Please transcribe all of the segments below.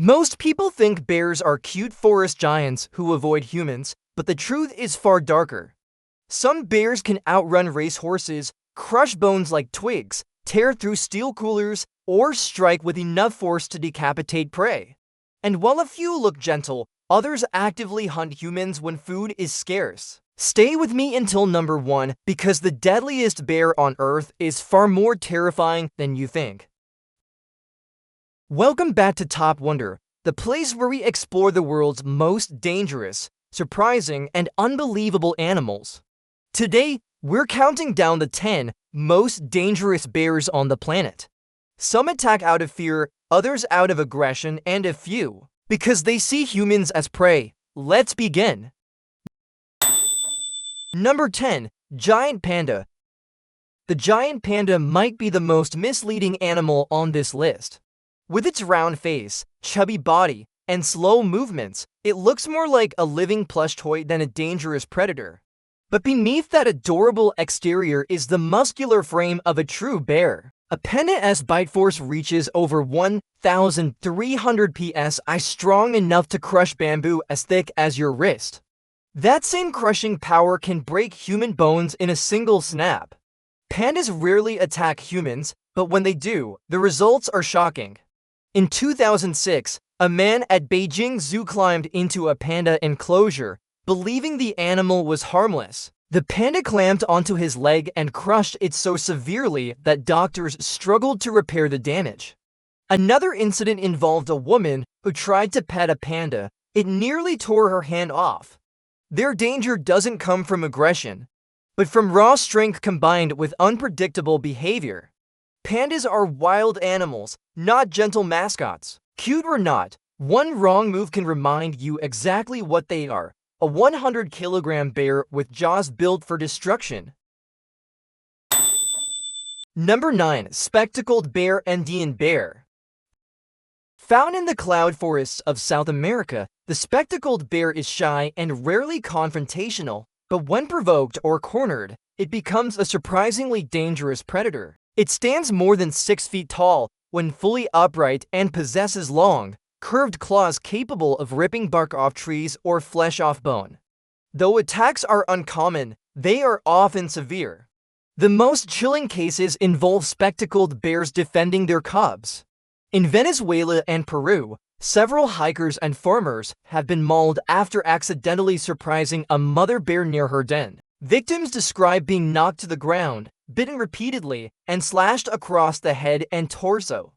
Most people think bears are cute forest giants who avoid humans, but the truth is far darker. Some bears can outrun racehorses, crush bones like twigs, tear through steel coolers, or strike with enough force to decapitate prey. And while a few look gentle, others actively hunt humans when food is scarce. Stay with me until number 1, because the deadliest bear on Earth is far more terrifying than you think. Welcome back to Top Wonder, the place where we explore the world's most dangerous, surprising, and unbelievable animals. Today, we're counting down the 10 most dangerous bears on the planet. Some attack out of fear, others out of aggression, and a few because they see humans as prey. Let's begin. Number 10. Giant Panda. The giant panda might be the most misleading animal on this list. With its round face, chubby body, and slow movements, it looks more like a living plush toy than a dangerous predator. But beneath that adorable exterior is the muscular frame of a true bear. A panda's bite force reaches over 1,300 psi, strong enough to crush bamboo as thick as your wrist. That same crushing power can break human bones in a single snap. Pandas rarely attack humans, but when they do, the results are shocking. In 2006, a man at Beijing Zoo climbed into a panda enclosure, believing the animal was harmless. The panda clamped onto his leg and crushed it so severely that doctors struggled to repair the damage. Another incident involved a woman who tried to pet a panda. It nearly tore her hand off. Their danger doesn't come from aggression, but from raw strength combined with unpredictable behavior. Pandas are wild animals, not gentle mascots. Cute or not, one wrong move can remind you exactly what they are: a 100-kilogram bear with jaws built for destruction. Number 9. Spectacled bear. Andean bear. Found in the cloud forests of South America, the spectacled bear is shy and rarely confrontational, but when provoked or cornered, it becomes a surprisingly dangerous predator. It stands more than 6 feet tall when fully upright and possesses long, curved claws capable of ripping bark off trees or flesh off bone. Though attacks are uncommon, they are often severe. The most chilling cases involve spectacled bears defending their cubs. In Venezuela and Peru, several hikers and farmers have been mauled after accidentally surprising a mother bear near her den. Victims describe being knocked to the ground, bitten repeatedly, and slashed across the head and torso.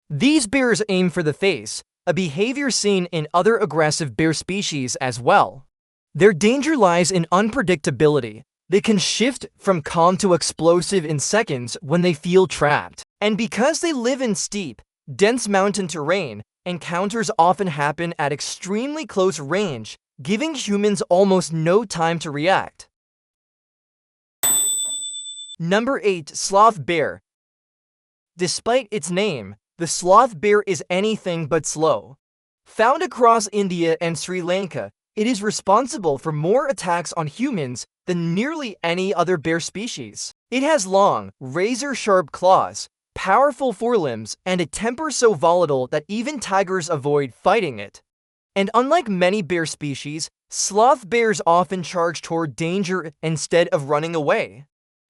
These bears aim for the face, a behavior seen in other aggressive bear species as well. Their danger lies in unpredictability. They can shift from calm to explosive in seconds when they feel trapped. And because they live in steep, dense mountain terrain, encounters often happen at extremely close range, giving humans almost no time to react. Number 8. Sloth bear. Despite its name, the sloth bear is anything but slow. Found across India and Sri Lanka, it is responsible for more attacks on humans than nearly any other bear species. It has long, razor-sharp claws, powerful forelimbs, and a temper so volatile that even tigers avoid fighting it. And unlike many bear species, sloth bears often charge toward danger instead of running away.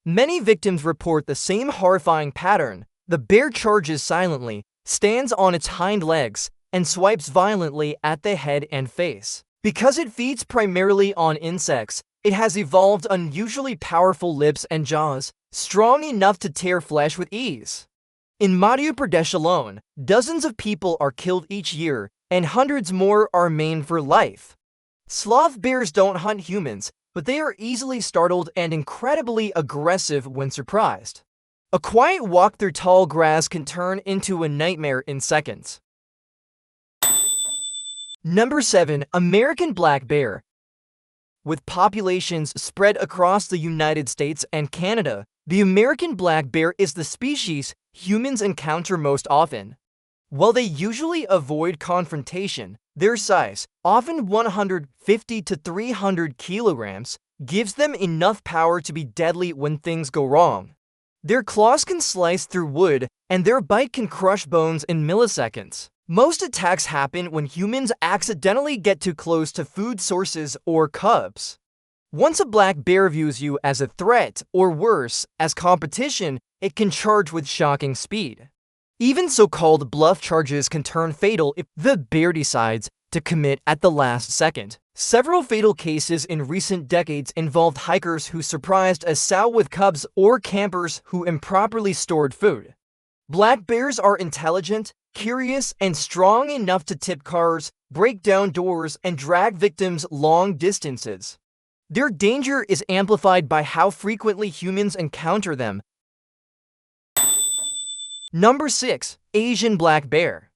Many victims report the same horrifying pattern. The bear charges silently, stands on its hind legs, and swipes violently at the head and face. Because it feeds primarily on insects, it has evolved unusually powerful lips and jaws, strong enough to tear flesh with ease. In Madhya Pradesh alone, dozens of people are killed each year, and hundreds more are maimed for life. Sloth bears don't hunt humans, but they are easily startled and incredibly aggressive when surprised. A quiet walk through tall grass can turn into a nightmare in seconds. Number 7. American black bear. With populations spread across the United States and Canada, the American black bear is the species humans encounter most often. While they usually avoid confrontation, their size, often 150 to 300 kilograms, gives them enough power to be deadly when things go wrong. Their claws can slice through wood, and their bite can crush bones in milliseconds. Most attacks happen when humans accidentally get too close to food sources or cubs. Once a black bear views you as a threat, or worse, as competition, it can charge with shocking speed. Even so-called bluff charges can turn fatal if the bear decides to commit at the last second. Several fatal cases in recent decades involved hikers who surprised a sow with cubs or campers who improperly stored food. Black bears are intelligent, curious, and strong enough to tip cars, break down doors, and drag victims long distances. Their danger is amplified by how frequently humans encounter them. Number 6. Asian black bear.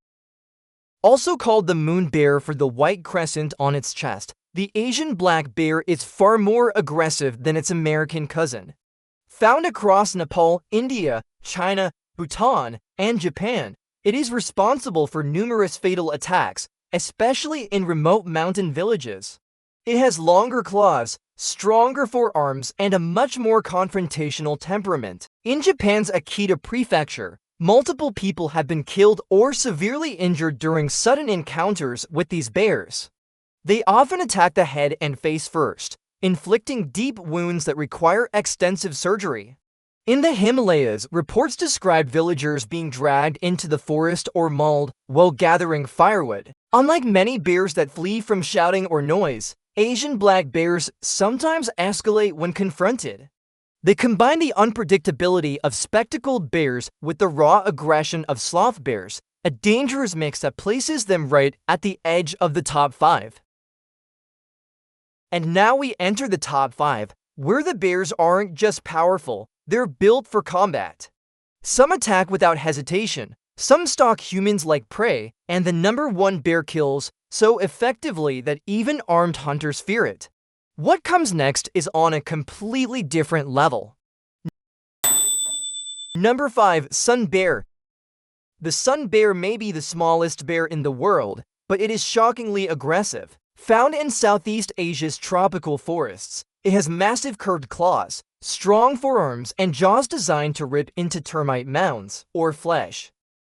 Also called the moon bear for the white crescent on its chest, the Asian black bear is far more aggressive than its American cousin. Found across Nepal, India, China, Bhutan, and Japan, it is responsible for numerous fatal attacks, especially in remote mountain villages. It has longer claws, stronger forearms, and a much more confrontational temperament. In Japan's Akita prefecture, multiple people have been killed or severely injured during sudden encounters with these bears. They often attack the head and face first, inflicting deep wounds that require extensive surgery. In the Himalayas, reports describe villagers being dragged into the forest or mauled while gathering firewood. Unlike many bears that flee from shouting or noise, Asian black bears sometimes escalate when confronted. They combine the unpredictability of spectacled bears with the raw aggression of sloth bears, a dangerous mix that places them right at the edge of the top 5. And now we enter the top 5, where the bears aren't just powerful, they're built for combat. Some attack without hesitation, some stalk humans like prey, and the number 1 bear kills so effectively that even armed hunters fear it. What comes next is on a completely different level. Number 5. Sun bear. The sun bear may be the smallest bear in the world, but it is shockingly aggressive. Found in Southeast Asia's tropical forests, it has massive curved claws, strong forearms, and jaws designed to rip into termite mounds or flesh.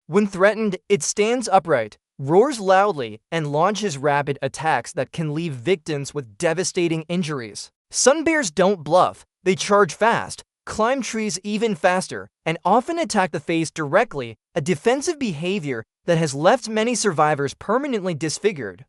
When threatened, it stands upright, roars loudly, and launches rapid attacks that can leave victims with devastating injuries. Sun bears don't bluff, they charge fast, climb trees even faster, and often attack the face directly, a defensive behavior that has left many survivors permanently disfigured.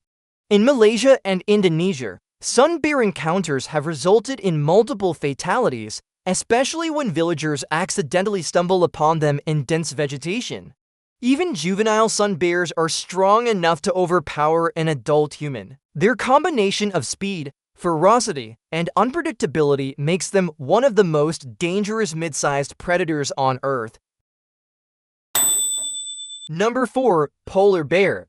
In Malaysia and Indonesia, sun bear encounters have resulted in multiple fatalities, especially when villagers accidentally stumble upon them in dense vegetation. Even juvenile sun bears are strong enough to overpower an adult human. Their combination of speed, ferocity, and unpredictability makes them one of the most dangerous mid-sized predators on Earth. Number 4. Polar bear.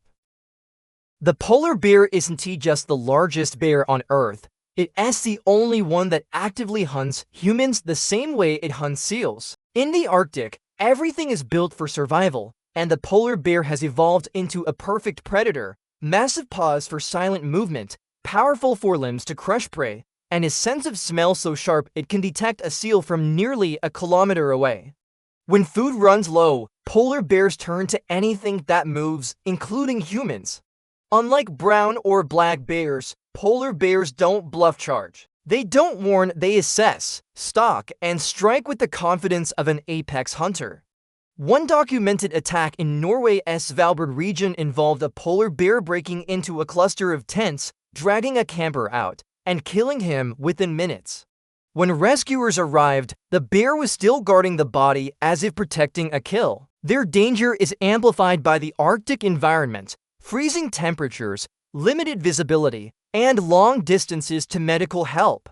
The polar bear isn't just the largest bear on Earth, it is the only one that actively hunts humans the same way it hunts seals. In the Arctic, everything is built for survival, and the polar bear has evolved into a perfect predator, massive paws for silent movement, powerful forelimbs to crush prey, and his sense of smell so sharp it can detect a seal from nearly a kilometer away. When food runs low, polar bears turn to anything that moves, including humans. Unlike brown or black bears, polar bears don't bluff charge. They don't warn, they assess, stalk, and strike with the confidence of an apex hunter. One documented attack in Norway's Svalbard region involved a polar bear breaking into a cluster of tents, dragging a camper out, and killing him within minutes. When rescuers arrived, the bear was still guarding the body as if protecting a kill. Their danger is amplified by the Arctic environment, freezing temperatures, limited visibility, and long distances to medical help.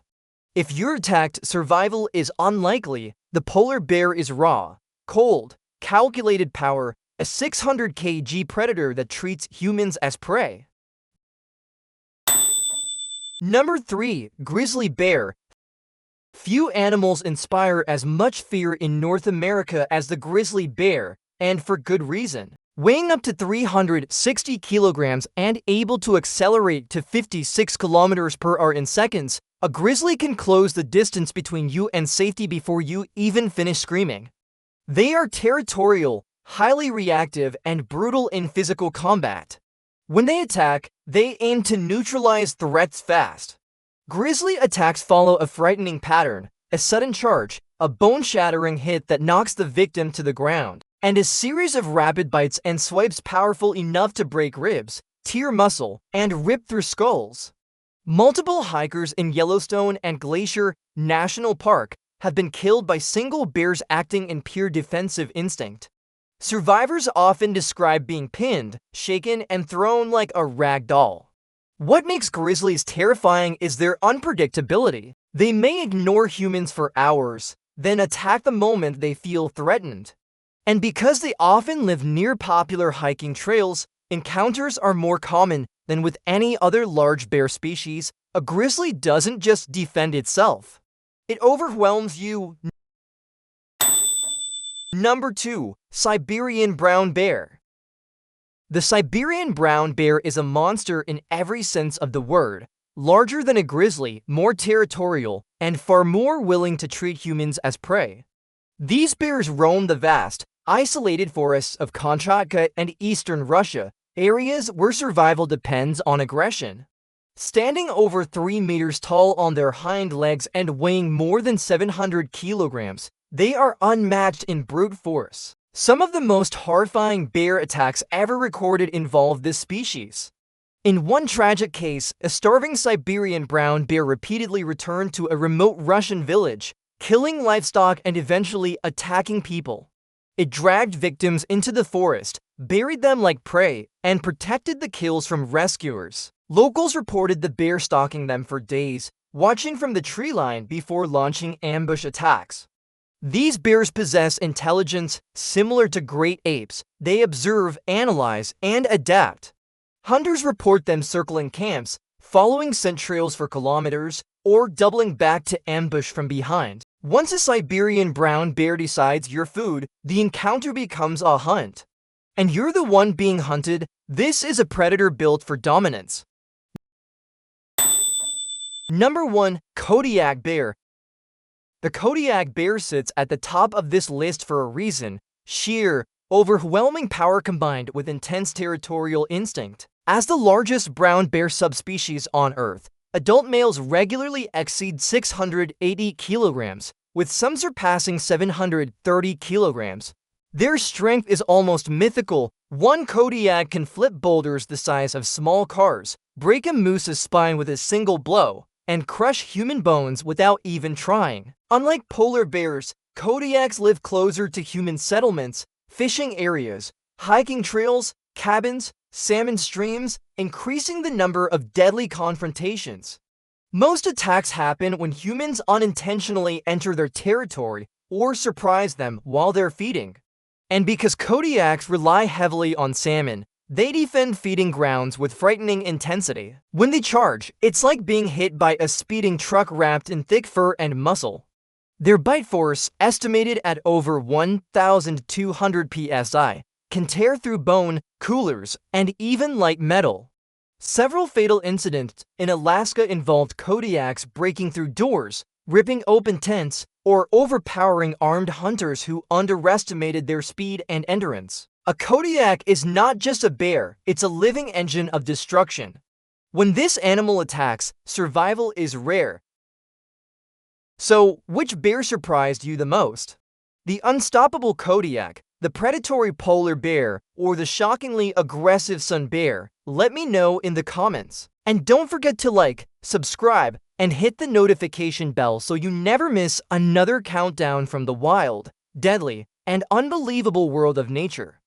If you're attacked, survival is unlikely. The polar bear is raw, cold, calculated power, a 600 kg predator that treats humans as prey. Number 3. Grizzly bear. Few animals inspire as much fear in North America as the grizzly bear, and for good reason. Weighing up to 360 kilograms and able to accelerate to 56 kilometers per hour in seconds, a grizzly can close the distance between you and safety before you even finish screaming. They are territorial, highly reactive, and brutal in physical combat. When they attack, they aim to neutralize threats fast. Grizzly attacks follow a frightening pattern: a sudden charge, a bone-shattering hit that knocks the victim to the ground, and a series of rapid bites and swipes powerful enough to break ribs, tear muscle, and rip through skulls. Multiple hikers in Yellowstone and Glacier National Park have been killed by single bears acting in pure defensive instinct. Survivors often describe being pinned, shaken, and thrown like a rag doll. What makes grizzlies terrifying is their unpredictability. They may ignore humans for hours, then attack the moment they feel threatened. And because they often live near popular hiking trails, encounters are more common than with any other large bear species. A grizzly doesn't just defend itself. It overwhelms you. Number 2. Siberian brown bear. The Siberian brown bear is a monster in every sense of the word. Larger than a grizzly, more territorial, and far more willing to treat humans as prey. These bears roam the vast, isolated forests of Kamchatka and eastern Russia, areas where survival depends on aggression. Standing over 3 meters tall on their hind legs and weighing more than 700 kilograms, they are unmatched in brute force. Some of the most horrifying bear attacks ever recorded involve this species. In one tragic case, a starving Siberian brown bear repeatedly returned to a remote Russian village, killing livestock and eventually attacking people. It dragged victims into the forest, buried them like prey, and protected the kills from rescuers. Locals reported the bear stalking them for days, watching from the tree line before launching ambush attacks. These bears possess intelligence similar to great apes. They observe, analyze, and adapt. Hunters report them circling camps, following scent trails for kilometers, or doubling back to ambush from behind. Once a Siberian brown bear decides you're food, the encounter becomes a hunt. And you're the one being hunted. This is a predator built for dominance. Number 1. Kodiak bear. The Kodiak bear sits at the top of this list for a reason: sheer, overwhelming power combined with intense territorial instinct. As the largest brown bear subspecies on Earth, adult males regularly exceed 680 kilograms, with some surpassing 730 kilograms. Their strength is almost mythical. One Kodiak can flip boulders the size of small cars, break a moose's spine with a single blow, and crush human bones without even trying. Unlike polar bears, Kodiaks live closer to human settlements, fishing areas, hiking trails, cabins, salmon streams, increasing the number of deadly confrontations. Most attacks happen when humans unintentionally enter their territory or surprise them while they're feeding. And because Kodiaks rely heavily on salmon, they defend feeding grounds with frightening intensity. When they charge, it's like being hit by a speeding truck wrapped in thick fur and muscle. Their bite force, estimated at over 1,200 psi, can tear through bone, coolers, and even light metal. Several fatal incidents in Alaska involved Kodiaks breaking through doors, ripping open tents, or overpowering armed hunters who underestimated their speed and endurance. A Kodiak is not just a bear, it's a living engine of destruction. When this animal attacks, survival is rare. So, which bear surprised you the most? The unstoppable Kodiak, the predatory polar bear, or the shockingly aggressive sun bear? Let me know in the comments. And don't forget to like, subscribe, and hit the notification bell so you never miss another countdown from the wild, deadly, and unbelievable world of nature.